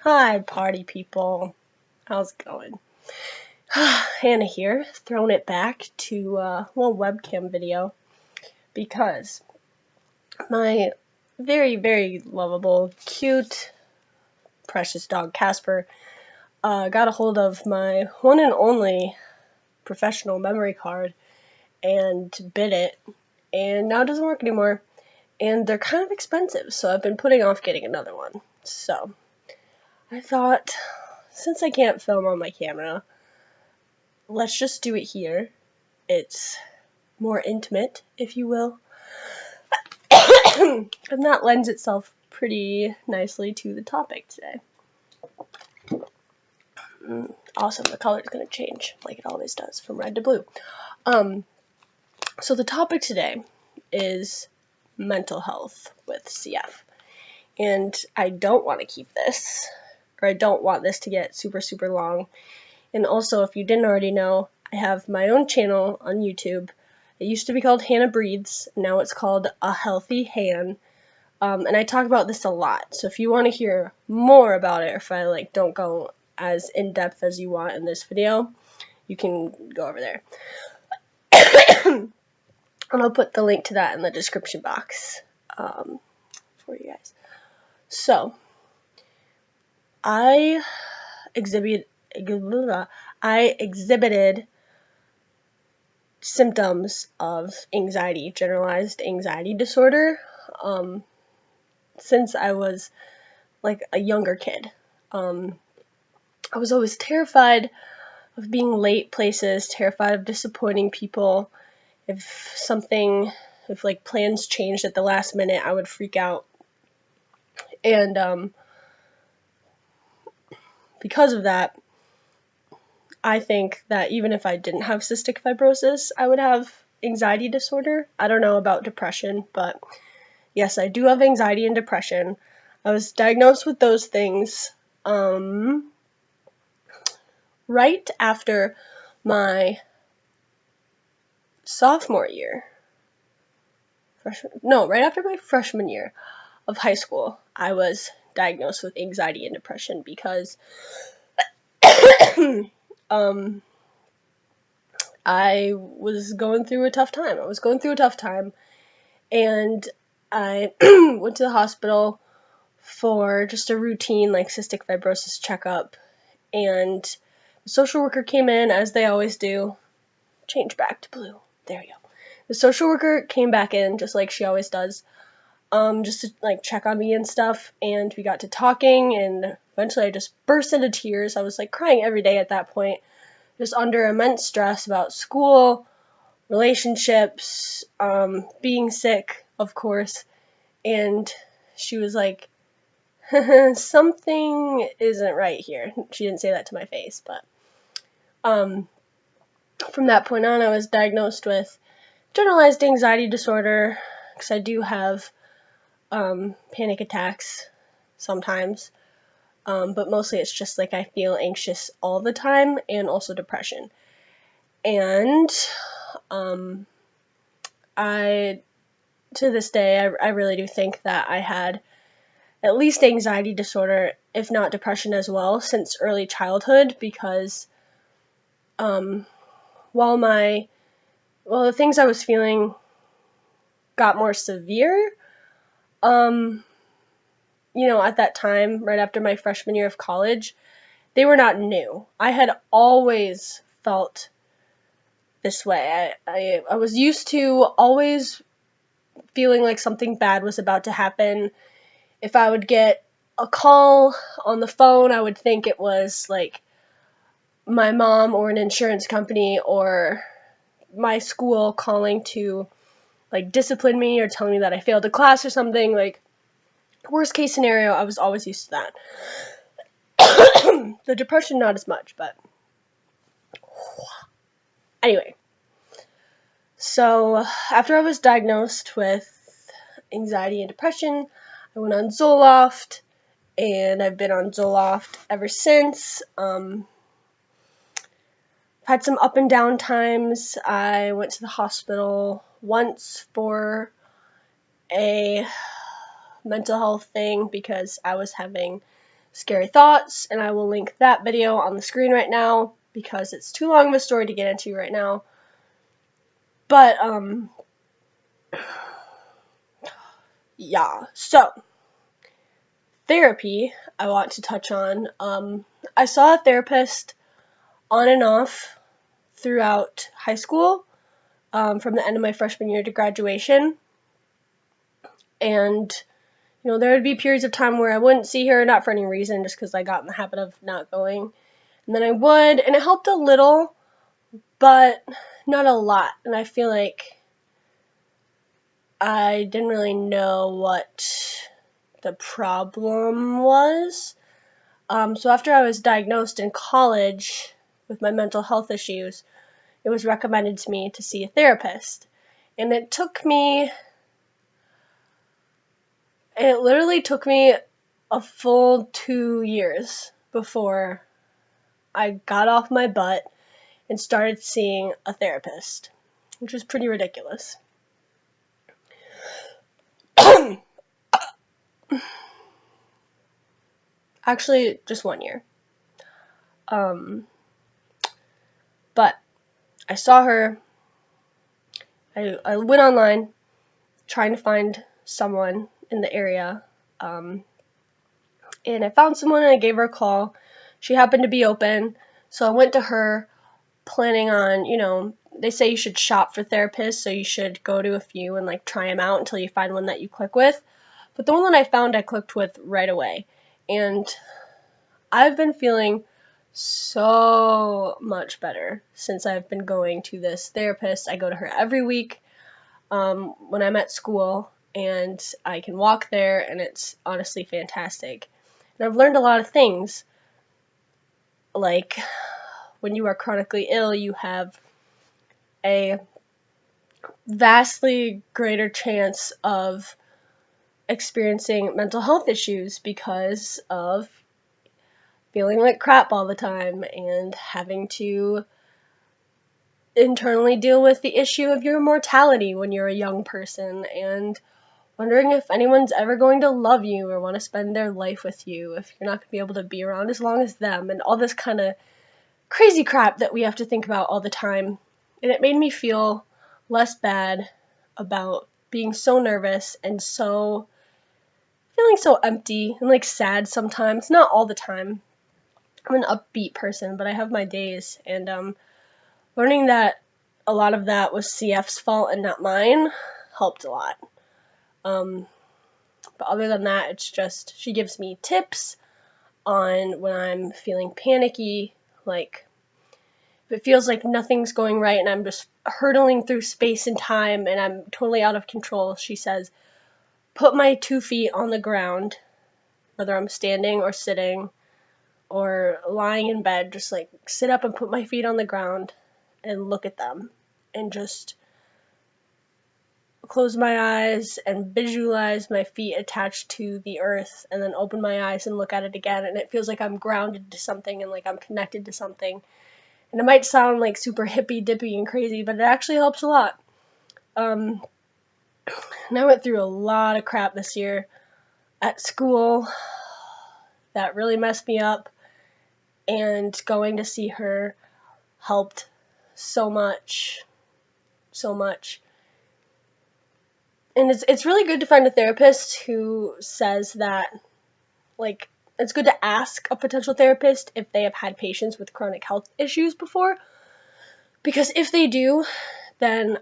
Hi, party people. How's it going? Hannah here, throwing it back to a little webcam video because my very, very lovable, cute, precious dog Casper got a hold of my one and only professional memory card and bit it, and now it doesn't work anymore. And they're kind of expensive, so I've been putting off getting another one. So I thought, since I can't film on my camera, let's just do it here. It's more intimate, if you will. And that lends itself pretty nicely to the topic today. Awesome, the color is going to change, like it always does, from red to blue. So the topic today is mental health with CF. And I don't want to keep this, or I don't want this to get super, super long. And also, if you didn't already know, I have my own channel on YouTube. It used to be called Hannah Breathes, now it's called A Healthy Han. And I talk about this a lot, so if you want to hear more about it, or if I don't go as in-depth as you want in this video, you can go over there. And I'll put the link to that in the description box for you guys. So, I exhibited symptoms of anxiety, generalized anxiety disorder, since I was like a younger kid. I was always terrified of being late places, terrified of disappointing people. If plans changed at the last minute, I would freak out. And because of that, I think that even if I didn't have cystic fibrosis, I would have anxiety disorder. I don't know about depression, but yes, I do have anxiety and depression. I was diagnosed with those things right after my sophomore year. Right after my freshman year of high school, I was diagnosed with anxiety and depression because I was going through a tough time. And I went to the hospital for just a routine cystic fibrosis checkup, and the social worker came in, as they always do. Change back to blue. There you go. The social worker came back in just like she always does, just to check on me and stuff, and we got to talking, and eventually I just burst into tears. I was crying every day at that point, just under immense stress about school, relationships, being sick, of course. And she was like, something isn't right here. She didn't say that to my face, but from that point on, I was diagnosed with generalized anxiety disorder, because I do have panic attacks sometimes, but mostly it's just I feel anxious all the time, and also depression. And to this day, I really do think that I had at least anxiety disorder, if not depression as well, since early childhood, because while the things I was feeling got more severe, at that time, right after my freshman year of college, they were not new. I had always felt this way. I was used to always feeling like something bad was about to happen. If I would get a call on the phone, I would think it was my mom or an insurance company or my school calling to discipline me or telling me that I failed a class or something. Worst case scenario, I was always used to that. The depression, not as much, but anyway. So after I was diagnosed with anxiety and depression, I went on Zoloft, and I've been on Zoloft ever since. Had some up and down times. I went to the hospital once for a mental health thing because I was having scary thoughts, and I will link that video on the screen right now because it's too long of a story to get into right now. But, yeah, so, therapy, I want to touch on. I saw a therapist on and off throughout high school, from the end of my freshman year to graduation, and there would be periods of time where I wouldn't see her, not for any reason, just because I got in the habit of not going. And then I would, and it helped a little, but not a lot. And I feel like I didn't really know what the problem was. So after I was diagnosed in college with my mental health issues, it was recommended to me to see a therapist. And it literally took me a full 2 years before I got off my butt and started seeing a therapist, which was pretty ridiculous. Actually, just 1 year. But I saw her. I went online trying to find someone in the area, and I found someone and I gave her a call. She happened to be open, so I went to her planning on, they say you should shop for therapists, so you should go to a few and try them out until you find one that you click with. But the one that I found I clicked with right away, and I've been feeling so much better since I've been going to this therapist. I go to her every week when I'm at school, and I can walk there, and it's honestly fantastic. And I've learned a lot of things, like when you are chronically ill, you have a vastly greater chance of experiencing mental health issues because of feeling like crap all the time and having to internally deal with the issue of your mortality when you're a young person, and wondering if anyone's ever going to love you or want to spend their life with you if you're not going to be able to be around as long as them, and all this kind of crazy crap that we have to think about all the time. And it made me feel less bad about being so nervous and feeling so empty and sad sometimes. Not all the time. I'm an upbeat person, but I have my days, and learning that a lot of that was CF's fault and not mine helped a lot. But other than that, it's just she gives me tips on when I'm feeling panicky, like if it feels like nothing's going right and I'm just hurtling through space and time and I'm totally out of control. She says, put my 2 feet on the ground, whether I'm standing or sitting or lying in bed, just sit up and put my feet on the ground and look at them and just close my eyes and visualize my feet attached to the earth, and then open my eyes and look at it again, and it feels like I'm grounded to something and I'm connected to something. And it might sound super hippy dippy and crazy, but it actually helps a lot. And I went through a lot of crap this year at school that really messed me up, and going to see her helped so much. And it's really good to find a therapist who says that, it's good to ask a potential therapist if they have had patients with chronic health issues before, because if they do, then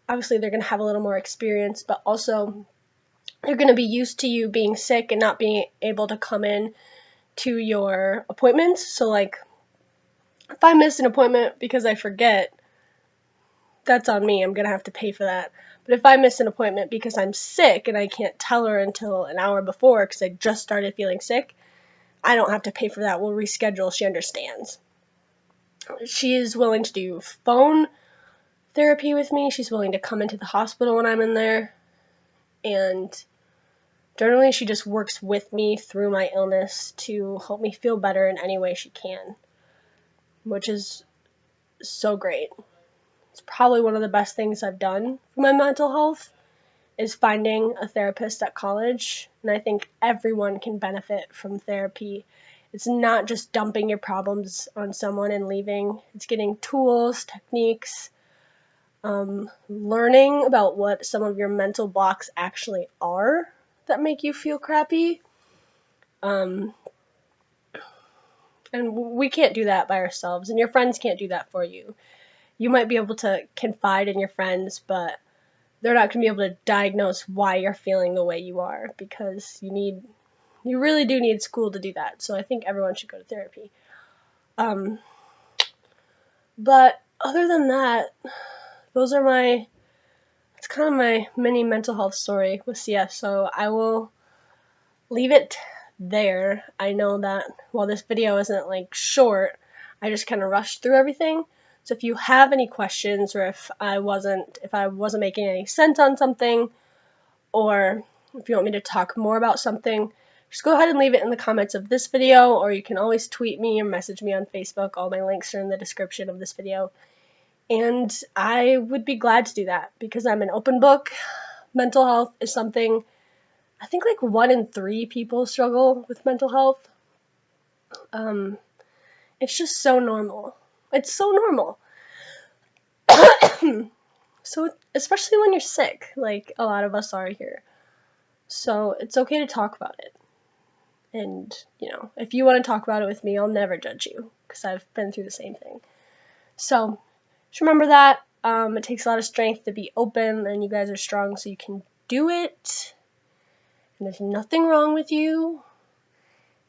obviously they're going to have a little more experience, but also they're going to be used to you being sick and not being able to come in to your appointments. So if I miss an appointment because I forget, that's on me. I'm going to have to pay for that. But if I miss an appointment because I'm sick and I can't tell her until an hour before because I just started feeling sick, I don't have to pay for that. We'll reschedule. She understands. She is willing to do phone therapy with me. She's willing to come into the hospital when I'm in there. And generally she just works with me through my illness to help me feel better in any way she can, which is so great. It's probably one of the best things I've done for my mental health, is finding a therapist at college, and I think everyone can benefit from therapy. It's not just dumping your problems on someone and leaving. It's getting tools, techniques, learning about what some of your mental blocks actually are that make you feel crappy. And we can't do that by ourselves, and your friends can't do that for you. You might be able to confide in your friends, but they're not going to be able to diagnose why you're feeling the way you are, because you really do need school to do that. So I think everyone should go to therapy. But other than that, it's kind of my mini mental health story with CS. So I will leave it there. I know that while this video isn't like short, I just kind of rushed through everything. So if you have any questions, or if I wasn't making any sense on something, or if you want me to talk more about something, just go ahead and leave it in the comments of this video, or you can always tweet me or message me on Facebook. All my links are in the description of this video. And I would be glad to do that, because I'm an open book. Mental health is something, I think like 1 in 3 people struggle with mental health. It's just so normal. It's so normal. So, especially when you're sick, like a lot of us are here. So, it's okay to talk about it. And, if you want to talk about it with me, I'll never judge you, because I've been through the same thing. So, just remember that. It takes a lot of strength to be open, and you guys are strong, so you can do it. And there's nothing wrong with you,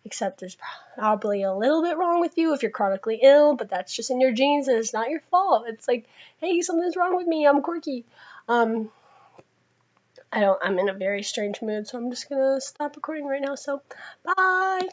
except there's probably a little bit wrong with you if you're chronically ill, but that's just in your genes and it's not your fault. It's like, hey, something's wrong with me, I'm quirky. I'm in a very strange mood, so I'm just gonna stop recording right now, so bye!